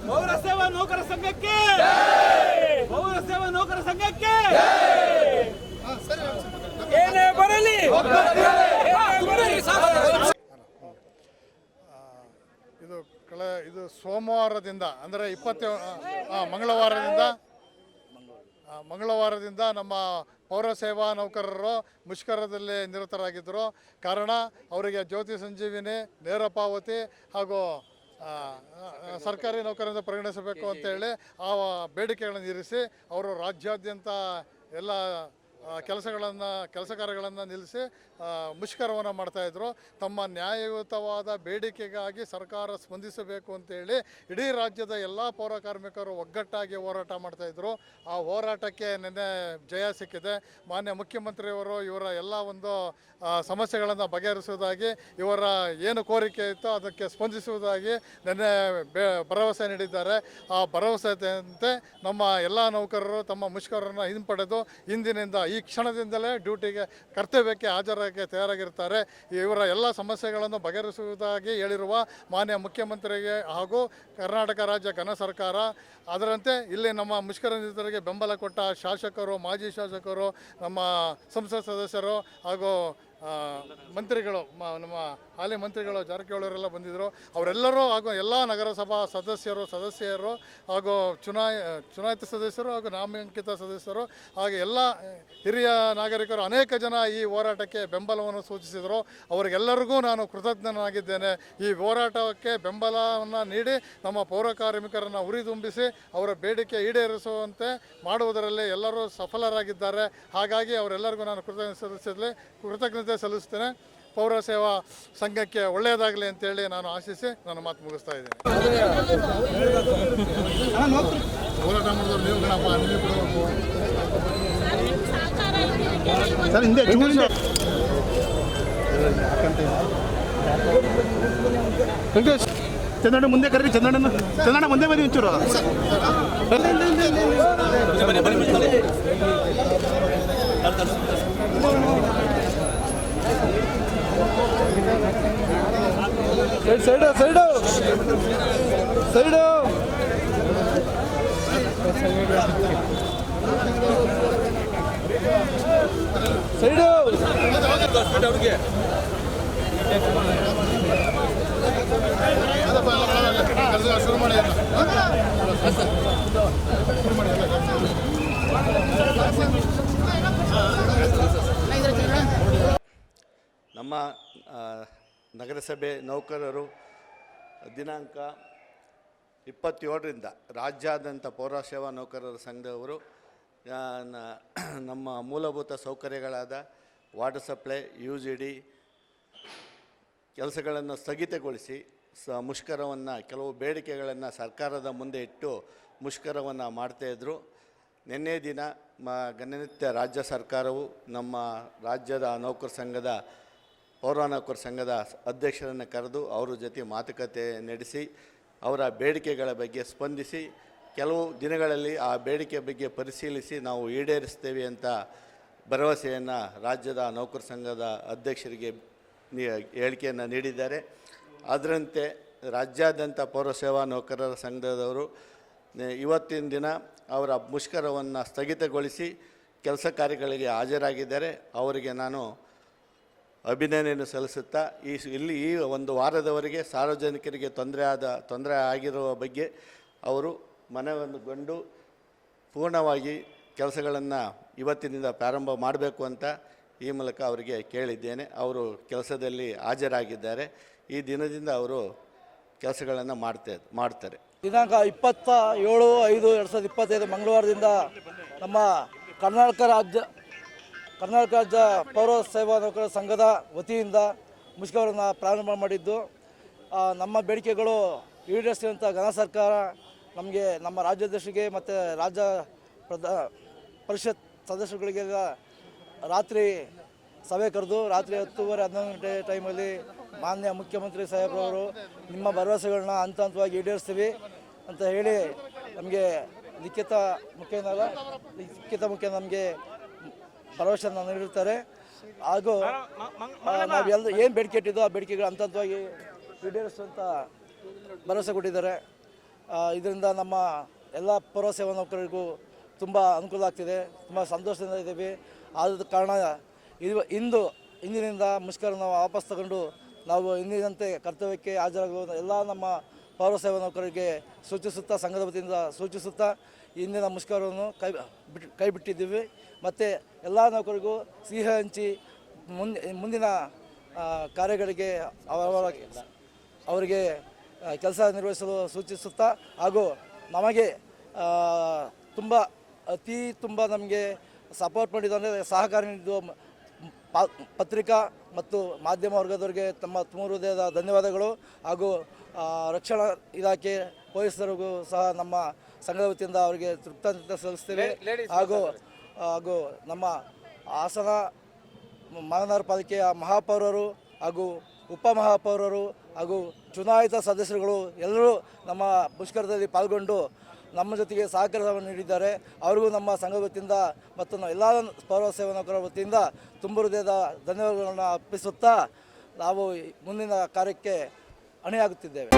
ಪೌರ ಸೇವಾ ನೌಕರ ಸಂಘಕ್ಕೆ ಪೌರ ಸೇವಾ ನೌಕರ ಸಂಘಕ್ಕೆ ಏನೇ ಬರಲಿ ಇದು ಸೋಮವಾರದಿಂದ ಅಂದರೆ ಮಂಗಳವಾರದಿಂದ ನಮ್ಮ ಪೌರ ಸೇವಾ ನೌಕರರು ಮುಷ್ಕರದಲ್ಲಿ ನಿರತರಾಗಿದ್ದರು. ಕಾರಣ ಅವರಿಗೆ ಜ್ಯೋತಿ ಸಂಜೀವಿನಿ ನೇರ ಪಾವತಿ ಹಾಗೂ ಸರ್ಕಾರಿ ನೌಕರರಿಂದ ಪರಿಗಣಿಸಬೇಕು ಅಂತೇಳಿ ಆ ಬೇಡಿಕೆಗಳನ್ನು ಇರಿಸಿ ಅವರು ರಾಜ್ಯಾದ್ಯಂತ ಎಲ್ಲ ಕೆಲಸ ಕಾರ್ಯಗಳನ್ನು ನಿಲ್ಲಿಸಿ ಮುಷ್ಕರವನ್ನು ಮಾಡ್ತಾಯಿದ್ರು. ತಮ್ಮ ನ್ಯಾಯಯುತವಾದ ಬೇಡಿಕೆಗಾಗಿ ಸರ್ಕಾರ ಸ್ಪಂದಿಸಬೇಕು ಅಂತೇಳಿ ಇಡೀ ರಾಜ್ಯದ ಎಲ್ಲ ಪೌರ ಕಾರ್ಮಿಕರು ಒಗ್ಗಟ್ಟಾಗಿ ಹೋರಾಟ ಮಾಡ್ತಾಯಿದ್ರು. ಆ ಹೋರಾಟಕ್ಕೆ ನಿನ್ನೆ ಜಯ ಸಿಕ್ಕಿದೆ. ಮಾನ್ಯ ಮುಖ್ಯಮಂತ್ರಿಯವರು ಇವರ ಎಲ್ಲ ಒಂದು ಸಮಸ್ಯೆಗಳನ್ನು ಬಗೆಹರಿಸುವುದಾಗಿ, ಇವರ ಏನು ಕೋರಿಕೆ ಇತ್ತೋ ಅದಕ್ಕೆ ಸ್ಪಂದಿಸುವುದಾಗಿ ನಿನ್ನೆ ಭರವಸೆ ನೀಡಿದ್ದಾರೆ. ಆ ಭರವಸೆಯಂತೆ ನಮ್ಮ ಎಲ್ಲ ನೌಕರರು ತಮ್ಮ ಮುಷ್ಕರವನ್ನು ಹಿಂಪಡೆದು ಇಂದಿನಿಂದ ಈ ಕ್ಷಣದಿಂದಲೇ ಡ್ಯೂಟಿಗೆ ಕರ್ತವ್ಯಕ್ಕೆ ಹಾಜರಾಗಿ ತಯಾರಾಗಿರ್ತಾರೆ. ಇವರ ಎಲ್ಲ ಸಮಸ್ಯೆಗಳನ್ನು ಬಗೆಹರಿಸುವುದಾಗಿ ಹೇಳಿರುವ ಮಾನ್ಯ ಮುಖ್ಯಮಂತ್ರಿಗೆ ಹಾಗೂ ಕರ್ನಾಟಕ ರಾಜ್ಯ ಘನ ಸರ್ಕಾರ ಅದರಂತೆ ಇಲ್ಲಿ ನಮ್ಮ ಮುಷ್ಕರ ನಿರತರಿಗೆ ಬೆಂಬಲ ಕೊಟ್ಟ ಶಾಸಕರು, ಮಾಜಿ ಶಾಸಕರು, ನಮ್ಮ ಸಂಸತ್ ಸದಸ್ಯರು ಹಾಗೂ ಮಂತ್ರಿಗಳು, ನಮ್ಮ ಹಾಲಿ ಮಂತ್ರಿಗಳು ಜಾರಕಿಹೊಳಿಯವರೆಲ್ಲ ಬಂದಿದ್ದರು. ಅವರೆಲ್ಲರೂ ಹಾಗೂ ಎಲ್ಲ ನಗರಸಭಾ ಸದಸ್ಯರು ಹಾಗೂ ಚುನಾಯಿತ ಸದಸ್ಯರು ಹಾಗೂ ನಾಮಾಂಕಿತ ಸದಸ್ಯರು ಹಾಗೂ ಎಲ್ಲ ಹಿರಿಯ ನಾಗರಿಕರು ಅನೇಕ ಜನ ಈ ಹೋರಾಟಕ್ಕೆ ಬೆಂಬಲವನ್ನು ಸೂಚಿಸಿದರು. ಅವರಿಗೆಲ್ಲರಿಗೂ ನಾನು ಕೃತಜ್ಞನಾಗಿದ್ದೇನೆ. ಈ ಹೋರಾಟಕ್ಕೆ ಬೆಂಬಲವನ್ನು ನೀಡಿ ನಮ್ಮ ಪೌರ ಕಾರ್ಮಿಕರನ್ನು ಹುರಿದುಂಬಿಸಿ ಅವರ ಬೇಡಿಕೆ ಈಡೇರಿಸುವಂತೆ ಮಾಡುವುದರಲ್ಲಿ ಎಲ್ಲರೂ ಸಫಲರಾಗಿದ್ದಾರೆ. ಹಾಗಾಗಿ ಅವರೆಲ್ಲರಿಗೂ ನಾನು ಕೃತಜ್ಞತೆ ಸಲ್ಲಿಸ್ತೇನೆ. ಪೌರ ಸೇವಾ ಸಂಘಕ್ಕೆ ಒಳ್ಳೆಯದಾಗಲಿ ಅಂತೇಳಿ ನಾನು ಆಶಿಸಿ ನನ್ನ ಮಾತು ಮುಗಿಸ್ತಾ ಇದ್ದೇನೆ. ಹೋರಾಟ ಮಾಡಿದವರು ನೀವು ಗಣಪ ಸರ್ ಹಿಂದೆ ಚಂದ್ರಣ್ಣ ಮುಂದೆ ಕರೀರಿ. ಚಂದ್ರಣ್ಣ ಮುಂದೆ ಬನ್ನಿ ಒಂಚೂರು. ಸೈಡು ಅವ್ರಿಗೆ ಶುರು ಮಾಡಿ. ನಮ್ಮ ನಗರಸಭೆ ನೌಕರರು ದಿನಾಂಕ 27ರಿಂದ ರಾಜ್ಯಾದ್ಯಂತ ಪೌರ ಸೇವಾ ನೌಕರರ ಸಂಘದವರು ನಮ್ಮ ಮೂಲಭೂತ ಸೌಕರ್ಯಗಳಾದ ವಾಟರ್ ಸಪ್ಲೈ, UGD ಕೆಲಸಗಳನ್ನು ಸ್ಥಗಿತಗೊಳಿಸಿ ಮುಷ್ಕರವನ್ನು, ಕೆಲವು ಬೇಡಿಕೆಗಳನ್ನು ಸರ್ಕಾರದ ಮುಂದೆ ಇಟ್ಟು ಮುಷ್ಕರವನ್ನು ಮಾಡ್ತಾಯಿದ್ರು. ನಿನ್ನೆ ದಿನ ಗಣನಿತ್ಯ ರಾಜ್ಯ ಸರ್ಕಾರವು ನಮ್ಮ ರಾಜ್ಯದ ಪೌರ ನೌಕರ ಸಂಘದ ಅಧ್ಯಕ್ಷರನ್ನು ಕರೆದು ಅವರ ಜೊತೆ ಮಾತುಕತೆ ನಡೆಸಿ ಅವರ ಬೇಡಿಕೆಗಳ ಬಗ್ಗೆ ಸ್ಪಂದಿಸಿ ಕೆಲವು ದಿನಗಳಲ್ಲಿ ಆ ಬೇಡಿಕೆ ಬಗ್ಗೆ ಪರಿಶೀಲಿಸಿ ನಾವು ಈಡೇರಿಸ್ತೇವೆ ಅಂತ ಭರವಸೆಯನ್ನು ರಾಜ್ಯದ ನೌಕರ ಸಂಘದ ಅಧ್ಯಕ್ಷರಿಗೆ ಹೇಳಿಕೆಯನ್ನು ನೀಡಿದ್ದಾರೆ. ಅದರಂತೆ ರಾಜ್ಯಾದ್ಯಂತ ಪೌರ ಸೇವಾ ನೌಕರರ ಸಂಘದವರು ಇವತ್ತಿನ ದಿನ ಅವರ ಮುಷ್ಕರವನ್ನು ಸ್ಥಗಿತಗೊಳಿಸಿ ಕೆಲಸ ಕಾರ್ಯಗಳಿಗೆ ಹಾಜರಾಗಿದ್ದಾರೆ. ಅವರಿಗೆ ನಾನು ಅಭಿನಂದನೆಯನ್ನು ಸಲ್ಲಿಸುತ್ತಾ ಈ ಒಂದು ವಾರದವರೆಗೆ ಸಾರ್ವಜನಿಕರಿಗೆ ತೊಂದರೆ ಆಗಿರುವ ಬಗ್ಗೆ ಅವರು ಮನವೊಂದುಗೊಂಡು ಪೂರ್ಣವಾಗಿ ಕೆಲಸಗಳನ್ನು ಇವತ್ತಿನಿಂದ ಪ್ರಾರಂಭ ಮಾಡಬೇಕು ಅಂತ ಈ ಮೂಲಕ ಅವರಿಗೆ ಕೇಳಿದ್ದೇನೆ. ಅವರು ಕೆಲಸದಲ್ಲಿ ಹಾಜರಾಗಿದ್ದಾರೆ. ಈ ದಿನದಿಂದ ಅವರು ಕೆಲಸಗಳನ್ನು ಮಾಡ್ತಾರೆ. ದಿನಾಂಕ 27/5/2025 ಮಂಗಳವಾರದಿಂದ ನಮ್ಮ ಕರ್ನಾಟಕ ರಾಜ್ಯ ಪೌರ ಸೇವಾ ನೌಕರರ ಸಂಘದ ವತಿಯಿಂದ ಮುಷ್ಕರವನ್ನು ಪ್ರಾರಂಭ ಮಾಡಿದ್ದು, ನಮ್ಮ ಬೇಡಿಕೆಗಳು ಈಡೇರಿಸಿದಂಥ ಘನ ಸರ್ಕಾರ ನಮಗೆ, ನಮ್ಮ ರಾಜ್ಯಾಧ್ಯಕ್ಷರಿಗೆ ಮತ್ತು ರಾಜ್ಯ ಪರಿಷತ್ ಸದಸ್ಯರುಗಳಿಗೆಲ್ಲ ರಾತ್ರಿ ಸಭೆ ಕರೆದು ರಾತ್ರಿ 10:30-11 ಗಂಟೆ ಟೈಮಲ್ಲಿ ಮಾನ್ಯ ಮುಖ್ಯಮಂತ್ರಿ ಸಾಹೇಬ್ರವರು ನಿಮ್ಮ ಭರವಸೆಗಳನ್ನ ಹಂತವಾಗಿ ಈಡೇರಿಸ್ತೀವಿ ಅಂತ ಹೇಳಿ ನಮಗೆ ಲಿಖಿತ ಮುಖೇನ ನಮಗೆ ಭರವಸೆಯನ್ನು ನೀಡುತ್ತಾರೆ. ಹಾಗೂ ನಾವೆಲ್ಲ ಏನು ಬೇಡಿಕೆ ಇಟ್ಟಿದ್ದೋ ಆ ಬೇಡಿಕೆಗಳು ಹಂತವಾಗಿ ಈಡೇರಿಸುವಂಥ ಭರವಸೆ ಕೊಟ್ಟಿದ್ದಾರೆ. ಇದರಿಂದ ನಮ್ಮ ಎಲ್ಲ ಪೌರ ಸೇವಾ ನೌಕರರಿಗೂ ತುಂಬ ಅನುಕೂಲ ಆಗ್ತಿದೆ, ತುಂಬ ಸಂತೋಷದಿಂದ ಇದ್ದೀವಿ. ಆದ ಕಾರಣ ಇಂದಿನಿಂದ ಮುಷ್ಕರ ನಾವು ವಾಪಸ್ ತಗೊಂಡು ನಾವು ಇಂದಿನಂತೆ ಕರ್ತವ್ಯಕ್ಕೆ ಹಾಜರಾಗುವ ಎಲ್ಲ ನಮ್ಮ ಪೌರ ಸೇವಾ ನೌಕರರಿಗೆ ಸೂಚಿಸುತ್ತಾ, ಸಂಘದ ವತಿಯಿಂದ ಸೂಚಿಸುತ್ತಾ ಇಂದಿನ ಮುಷ್ಕರವನ್ನು ಕೈ ಬಿಟ್ಟಿದ್ದೀವಿ. ಮತ್ತು ಎಲ್ಲ ನೌಕರಿಗೂ ಸಿಹಿ ಹಂಚಿ ಮುಂದಿನ ಕಾರ್ಯಗಳಿಗೆ ಅವರಿಗೆ ಕೆಲಸ ನಿರ್ವಹಿಸಲು ಸೂಚಿಸುತ್ತಾ, ಹಾಗೂ ನಮಗೆ ತುಂಬ ನಮಗೆ ಸಪೋರ್ಟ್ ಮಾಡಿದ್ದು ಅಂದರೆ ಸಹಕಾರ ನೀಡಿದ್ದು ಪತ್ರಿಕಾ ಮತ್ತು ಮಾಧ್ಯಮ ವರ್ಗದವರಿಗೆ ತಮ್ಮ ತುಂಬ ಹೃದಯದ ಧನ್ಯವಾದಗಳು. ಹಾಗೂ ರಕ್ಷಣಾ ಇಲಾಖೆ ಪೊಲೀಸರಿಗೂ ಸಹ ನಮ್ಮ ಸಂಘದ ವತಿಯಿಂದ ಅವರಿಗೆ ತೃಪ್ತಾಂಜಲಿ ಸಲ್ಲಿಸ್ತೇವೆ. ಹಾಗೂ ನಮ್ಮ ಹಾಸನ ಮಹಾನಗರ ಪಾಲಿಕೆಯ ಮಹಾಪೌರರು ಹಾಗೂ ಉಪಮಹಾಪೌರರು ಹಾಗೂ ಚುನಾಯಿತ ಸದಸ್ಯರುಗಳು ಎಲ್ಲರೂ ನಮ್ಮ ಮುಷ್ಕರದಲ್ಲಿ ಪಾಲ್ಗೊಂಡು ನಮ್ಮ ಜೊತೆಗೆ ಸಹಕಾರವನ್ನು ನೀಡಿದ್ದಾರೆ. ಅವರಿಗೂ ನಮ್ಮ ಸಂಘದ ವತಿಯಿಂದ ಮತ್ತು ಎಲ್ಲ ಪೌರ ಸೇವಾ ನೌಕರರ ವತಿಯಿಂದ ತುಂಬ ಹೃದಯದ ಧನ್ಯವಾದಗಳನ್ನು ಅರ್ಪಿಸುತ್ತಾ ನಾವು ಮುಂದಿನ ಕಾರ್ಯಕ್ಕೆ ಹೊಣೆಯಾಗುತ್ತಿದ್ದೇವೆ.